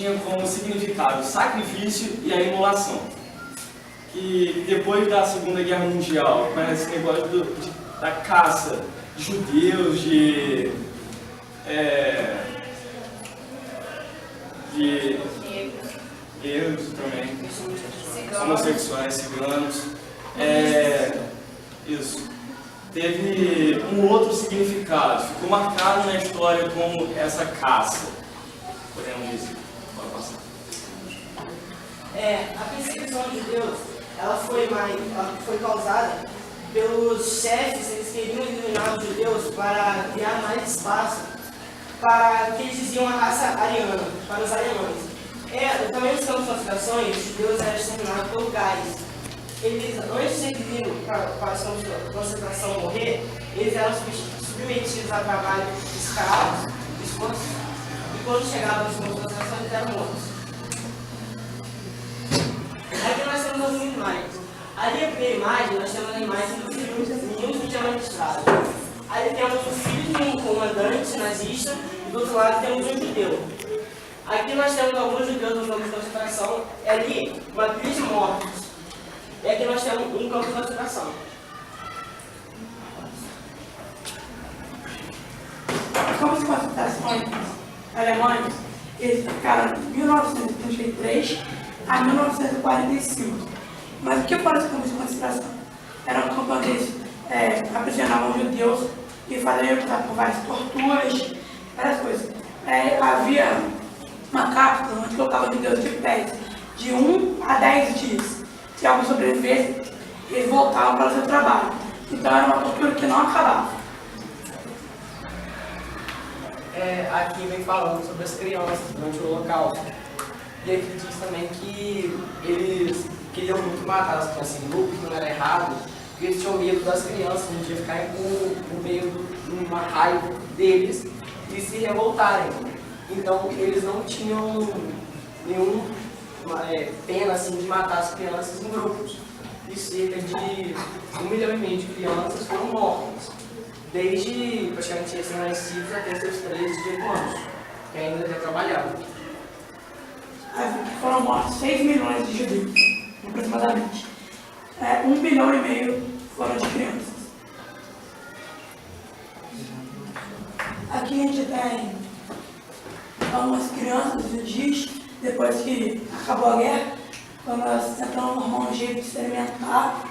tinha como significado o sacrifício e a imolação. Que depois da Segunda Guerra Mundial, com esse negócio da caça de judeus, de negros também, homossexuais, ciganos, isso. Teve um outro significado, ficou marcado na história como essa caça. Podemos dizer. Pode passar. A perseguição de Deus, ela foi causada pelos chefes. Eles queriam eliminar os judeus para criar mais espaço para que eles diziam a raça ariana, para os alemães. Também nos campos de concentrações, os judeus eram exterminados pelo gás. Eles, antes de irem para os campos de concentração morrer, eles eram submetidos a trabalho escravos, e quando chegavam nos campos de concentração, eles eram mortos. Aqui nós temos as imagens. Ali a primeira imagem, nós temos a imagem dos meninos que chamam de estrada. Ali temos o filho de um comandante nazista e do outro lado temos um judeu. Aqui nós temos alguns judeus no campo de concentração, e ali uma pilha de mortos. E aqui nós temos um campo de concentração. Os campos de concentração alemães, eles ficaram de 1933 a 1945. Mas o que foram os campos de concentração? Eram campos onde eles aprisionavam judeus e faziam passar por várias torturas, várias coisas. Havia uma cápsula onde colocavam judeus de pés de 1 a 10 dias. Se alguém sobrevivesse, eles voltavam para o seu trabalho. Então era uma tortura que não acabava. Aqui vem falando sobre as crianças durante o Holocausto. E aqui diz também que eles queriam muito matar as crianças em grupo, que não era errado, porque eles tinham medo das crianças, não tinha ficar com medo, uma raiva deles e se revoltarem. Então eles não tinham nenhuma pena assim, de matar as crianças em grupos. E cerca de 1,5 milhão de crianças foram mortas, desde praticamente recém-nascidos até seus 13, 18 anos, que ainda já trabalhavam. Foram mortos 6 milhões de judeus, aproximadamente. 1,5 bilhão foram de crianças. Aqui a gente tem algumas crianças judias, depois que acabou a guerra, quando elas tentaram arrumar um jeito de se alimentar.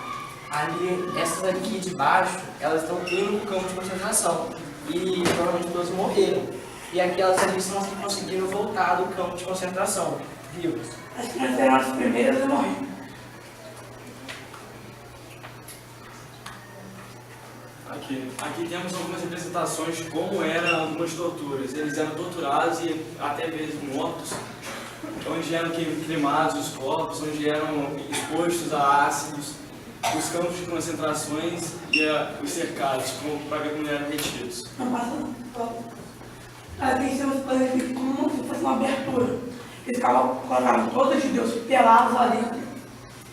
Ali, essas aqui de baixo, elas estão indo no campo de concentração e provavelmente todas morreram. E aquelas ali são as que conseguiram voltar do campo de concentração, vivas. As crianças eram as primeiras a morrer. Aqui temos algumas representações de como eram algumas torturas. Eles eram torturados e até vezes mortos, onde eram queimados os corpos, onde eram expostos a ácidos, os campos de concentrações e os cercados, para ver como eram retidos. Não passa não. Aqui temos, por exemplo, como se fosse uma abertura. Eles colocavam todos os judeus pelados lá dentro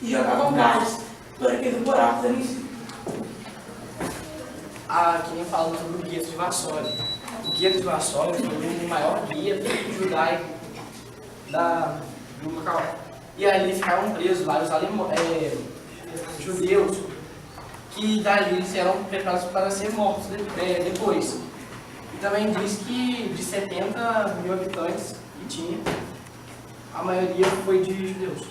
e jogavam gás por aqueles buracos ali em cima. Aqui nem falando sobre o Gueto de Varsóvia. O Gueto de Varsóvia foi o maior gueto judaico do local. E ali ficaram presos vários judeus que dali eles eram preparados para ser mortos depois. E também diz que de 70 mil habitantes que tinha, a maioria foi de judeus.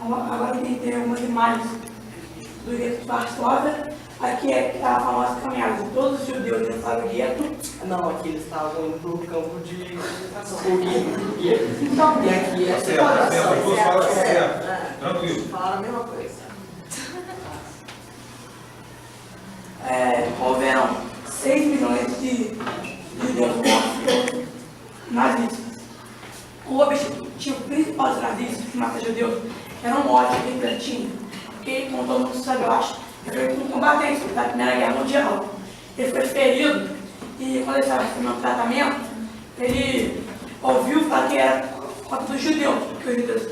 Agora quem tem algumas imagens do gueto de Varsóvia, aqui é a famosa caminhada de todos os judeus dentro do gueto. Não, aqui eles estavam indo para o campo de concentração. Então, E aqui é Tranquilo. falaram a mesma coisa. houveram 6 milhões de judeus mortos nazistas. O objetivo principal dos nazistas de matar judeus era um ódio que ele tinha, porque, como todo mundo sabe, eu acho, ele foi um combatente da Primeira Guerra Mundial. Ele foi ferido e, quando ele estava recebendo um tratamento, ele ouviu falar que era contra os judeus, porque os judeus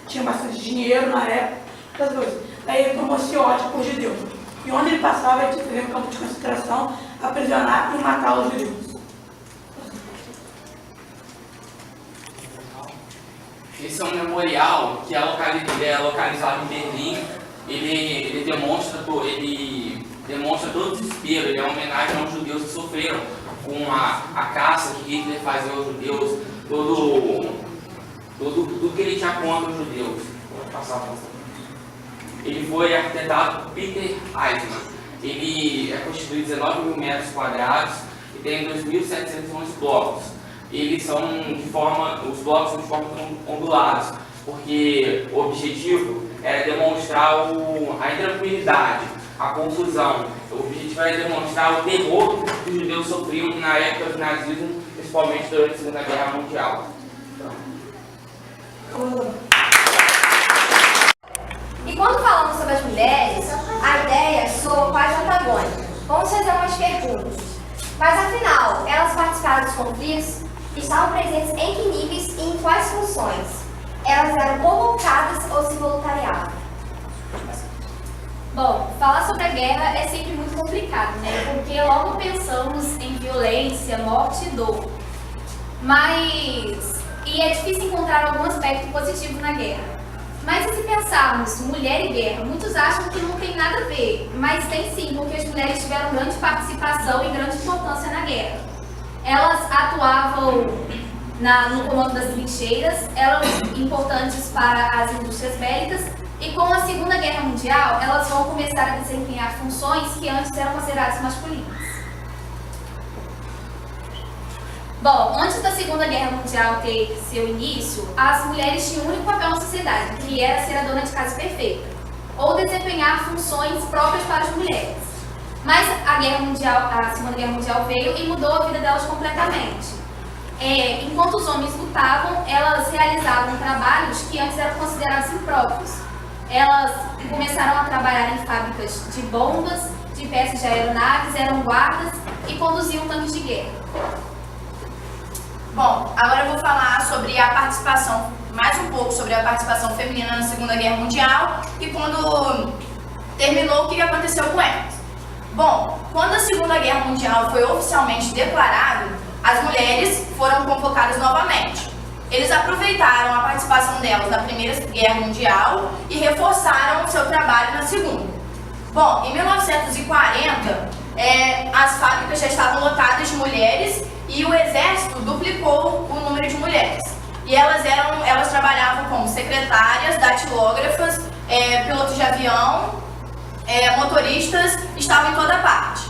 tinham bastante dinheiro na época, essas coisas. Daí ele tomou esse ódio por judeus. E onde ele passava, ele fazia um campo de concentração, aprisionar e matar os judeus. Esse é um memorial que é localizado em Berlim. Ele demonstra todo o desespero. Ele é uma homenagem aos judeus que sofreram com a caça que Hitler fazia aos judeus, tudo que ele tinha contra os judeus. Vou passar. Ele foi arquitetado por Peter Eichmann. Ele é constituído de 19 mil metros quadrados e tem 2.711 blocos. Os blocos são de forma ondulados, porque o objetivo era demonstrar a intranquilidade, a confusão. O objetivo era demonstrar o terror que os judeus sofriam na época do nazismo, principalmente durante a Segunda Guerra Mundial. E quando falamos sobre as mulheres, a ideia soa quase antagônica. Vamos fazer umas perguntas. Mas afinal, elas participaram dos conflitos? Estavam presentes em que níveis e em quais funções? Elas eram convocadas ou se voluntariavam? Bom, falar sobre a guerra é sempre muito complicado, né? Porque logo pensamos em violência, morte e dor. E é difícil encontrar algum aspecto positivo na guerra. Mas e se pensarmos mulher e guerra? Muitos acham que não tem nada a ver, mas tem sim, porque as mulheres tiveram grande participação e grande importância na guerra. Elas atuavam no comando das trincheiras, eram importantes para as indústrias bélicas, e com a Segunda Guerra Mundial, elas vão começar a desempenhar funções que antes eram consideradas masculinas. Bom, antes da Segunda Guerra Mundial ter seu início, as mulheres tinham um único papel na sociedade, que era ser a dona de casa perfeita, ou desempenhar funções próprias para as mulheres. Mas a Segunda Guerra Mundial veio e mudou a vida delas completamente. Enquanto os homens lutavam, elas realizavam trabalhos que antes eram considerados impróprios. Elas começaram a trabalhar em fábricas de bombas, de peças de aeronaves, eram guardas e conduziam tanques de guerra. Bom, agora eu vou falar sobre a participação, mais um pouco sobre a participação feminina na Segunda Guerra Mundial e quando terminou, o que aconteceu com elas. Bom, quando a Segunda Guerra Mundial foi oficialmente declarada, as mulheres foram convocadas novamente. Eles aproveitaram a participação delas na Primeira Guerra Mundial e reforçaram o seu trabalho na Segunda. Bom, em 1940, as fábricas já estavam lotadas de mulheres e o exército duplicou o número de mulheres. E elas trabalhavam como secretárias, datilógrafas, pilotos de avião, motoristas, estavam em toda parte.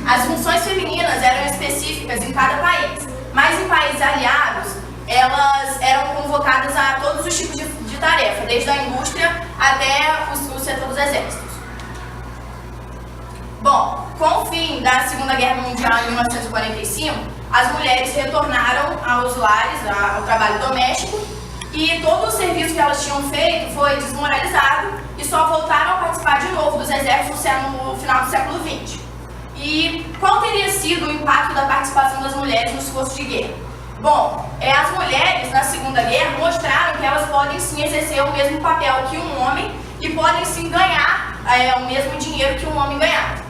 As funções femininas eram específicas em cada país, mas em países aliados, elas eram convocadas a todos os tipos de tarefa, desde a indústria até o setor dos exércitos. Bom, com o fim da Segunda Guerra Mundial em 1945, as mulheres retornaram aos lares, ao trabalho doméstico, e todo o serviço que elas tinham feito foi desmoralizado e só voltaram a participar de novo dos exércitos no final do século XX. E qual teria sido o impacto da participação das mulheres nos esforços de guerra? Bom, as mulheres na Segunda Guerra mostraram que elas podem sim exercer o mesmo papel que um homem e podem sim ganhar o mesmo dinheiro que um homem ganhava.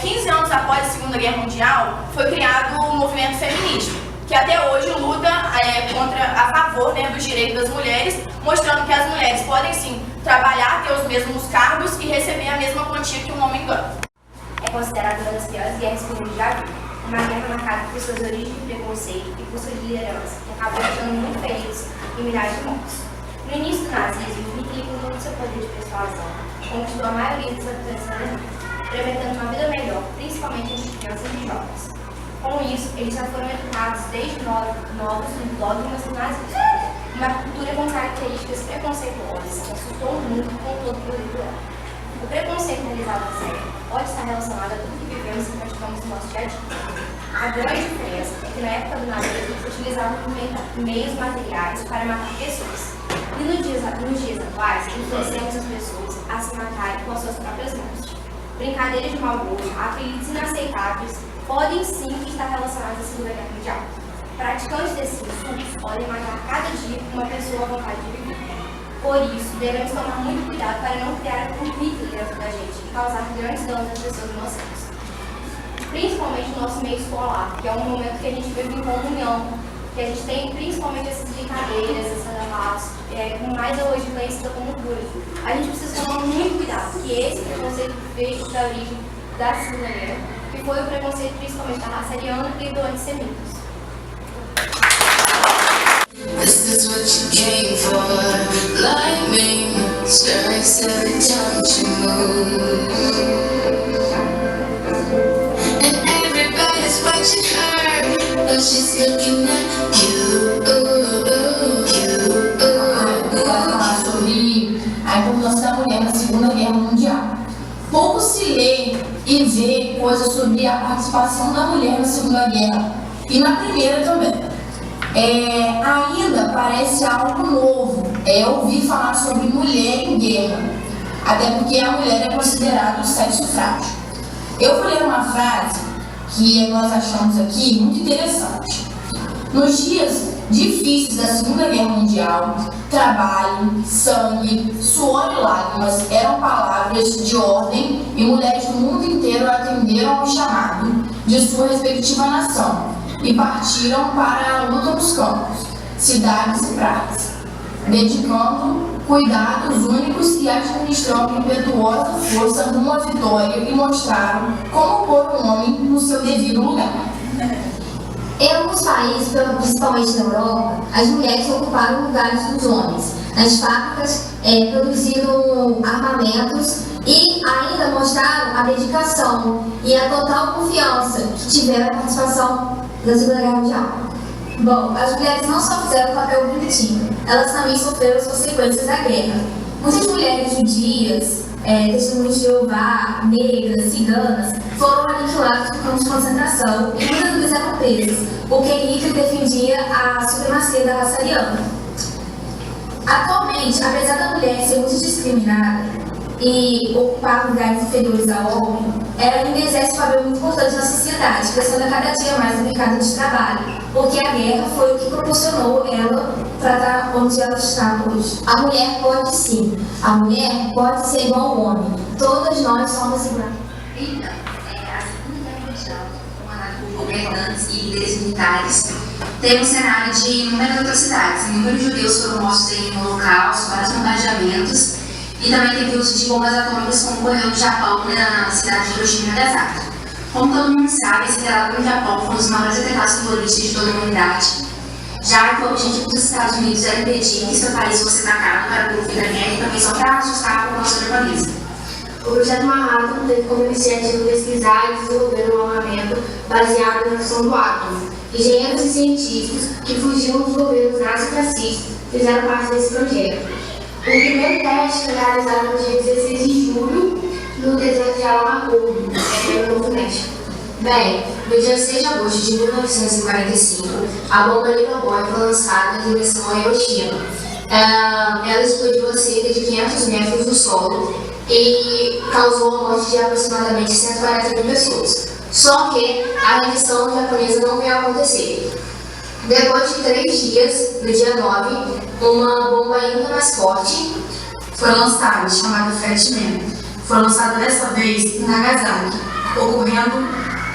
15 anos após a Segunda Guerra Mundial, foi criado o movimento feminista, que até hoje luta a favor dos direitos das mulheres, mostrando que as mulheres podem sim trabalhar, ter os mesmos cargos e receber a mesma quantia que um homem ganha. É considerada uma das piores guerras que o mundo já viu. Uma guerra marcada por suas origens de preconceito e por sua liderança, que acabou deixando muito feridos e milhares de mortos. No início do nazismo, Hitler, com todo o seu poder de persuasão, conquistou a maioria dos habitantes da Alemanha, prometendo uma vida melhor, principalmente entre crianças e jovens. Com isso, eles já foram educados desde novos nos dogmas do nazismo, uma cultura com características preconceituosas que assustou o mundo com todo o poder. O preconceito realizado na série pode estar relacionado a tudo que vivemos e praticamos no nosso dia a dia. A grande diferença é que na época do nazismo utilizavam meios materiais para matar pessoas. E nos dias atuais, influenciamos as pessoas a se matarem com as suas próprias mãos. Brincadeiras de mau gosto, apelidos inaceitáveis podem sim estar relacionados à Segunda Guerra Mundial. Praticantes desses insultos podem matar cada dia uma pessoa à vontade de viver. Por isso, devemos tomar muito cuidado para não criar conflito dentro da gente e causar grandes danos às pessoas inocentes. Principalmente no nosso meio escolar, que é um momento que a gente vive em comunhão, que a gente tem principalmente essas brincadeiras, mais hoje conhecida como bullying. A gente precisa tomar muito cuidado, que esse preconceito veio da origem da Segunda Guerra, que foi o preconceito principalmente da raça ariana e do antissemitismo. This is what you came for, lightning strikes every time you move, and everybody's watching her, but she's looking at you. Vai falar sobre a importância da mulher na Segunda Guerra Mundial. Pouco se lê e vê coisas sobre a participação da mulher na Segunda Guerra e na Primeira também. Ainda parece algo novo ouvir falar sobre mulher em guerra, até porque a mulher é considerada o sexo frágil. Eu vou ler uma frase que nós achamos aqui muito interessante. Nos dias difíceis da Segunda Guerra Mundial, trabalho, sangue, suor e lágrimas eram palavras de ordem e mulheres do mundo inteiro atenderam ao chamado de sua respectiva nação e partiram para a luta nos campos, cidades e praias, dedicando cuidados únicos e administrando impetuosa força rumo à vitória e mostraram como pôr o homem no seu devido lugar. Em alguns países, principalmente na Europa, as mulheres ocuparam lugares dos homens nas fábricas, produzindo armamentos e ainda mostraram a dedicação e a total confiança que tiveram a participação da Segunda Guerra Mundial. Bom, as mulheres não só fizeram um papel bonitinho, elas também sofreram as consequências da guerra. Muitas mulheres judias, testemunhas de Jeová, negras, ciganas, foram aniquiladas por campos de concentração e muitas delas eram presas, porque Hitler defendia a supremacia da raça ariana. Atualmente, apesar da mulher ser muito discriminada e ocupar lugares inferiores ao homem, ela ainda exerce um papel muito importante na sociedade, crescendo a cada dia mais no mercado de trabalho, porque a guerra foi o que proporcionou ela para estar onde ela está hoje. A mulher pode sim, a mulher pode ser igual ao homem, todas nós somos iguais. Então, a Segunda Guerra Mundial, comandada por governantes e líderes militares, teve um cenário de inúmeras atrocidades. Inúmeros judeus foram mortos em holocausto, vários bombardeamentos, e também teve uso de bombas atômicas, como ocorreu no Japão, na cidade de Hiroshima e Nagasaki. Como todo mundo sabe, esse relato no Japão foi um dos maiores atentados terroristas de toda a humanidade, já que o objetivo dos Estados Unidos era impedir que seu país fosse atacado para o fim da guerra e também só para assustar a população japonesa. O projeto Manhattan teve como objetivo pesquisar e desenvolver um armamento baseado na fissão do átomo. Engenheiros e cientistas que fugiam dos governos nazifascistas fizeram parte desse projeto. O primeiro teste foi realizado no dia 16 de julho, no deserto de Alamacurdo, no Novo México. Bem, no dia 6 de agosto de 1945, a bomba Little Boy foi lançada em direção a Hiroshima. Ela explodiu a cerca de 500 metros do solo e causou a morte de aproximadamente 140 mil pessoas. Só que a rendição japonesa não veio a acontecer. Depois de 3 dias, no dia 9, uma bomba ainda mais forte foi lançada, chamada Fat Man. Foi lançada dessa vez em Nagasaki, ocorrendo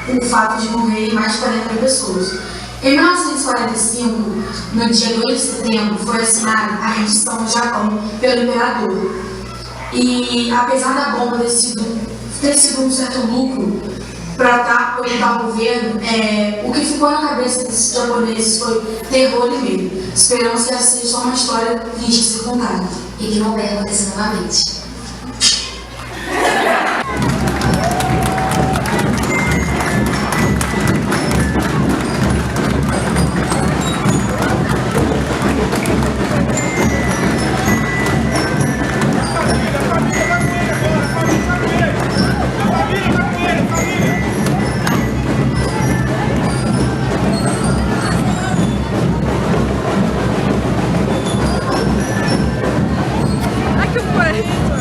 o fato de morrer mais de 40 mil pessoas. Em 1945, no dia 2 de setembro, foi assinada a rendição do Japão pelo imperador. E apesar da bomba ter sido um certo lucro para orientar o governo, o que ficou na cabeça desses japoneses foi terror e medo. Esperamos que essa seja só uma história triste a ser contada. E que não venha acontecer novamente. Ai, que foi?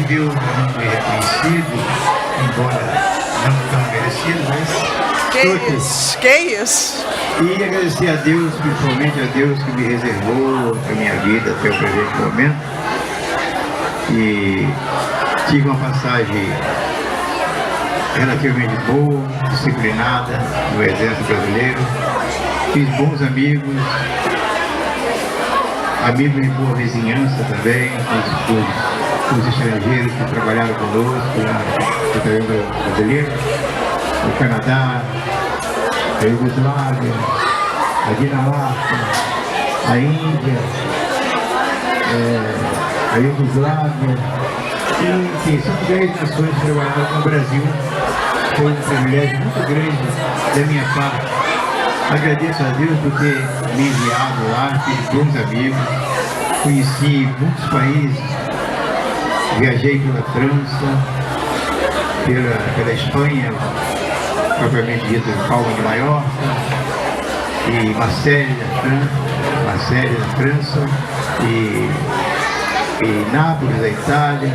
Deus não me reconhecido, embora não tão merecido, mas Que isso? E agradecer a Deus, principalmente a Deus que me reservou a minha vida até o presente momento. E tive uma passagem relativamente boa, disciplinada no Exército Brasileiro. Fiz bons amigos, amigos de boa vizinhança também, os estrangeiros que trabalharam conosco no território brasileiro, no Canadá, a Iugoslávia, a Dinamarca, a Índia, a Iugoslávia, e são 10 nações que trabalharam no Brasil. Foi um privilégio muito grande da minha parte. Agradeço a Deus por ter me enviado lá, fiz bons amigos, conheci muitos países, viajei pela França, pela Espanha, propriamente dito, Palma de Maiorca, e Marseille da França, e Nápoles da Itália,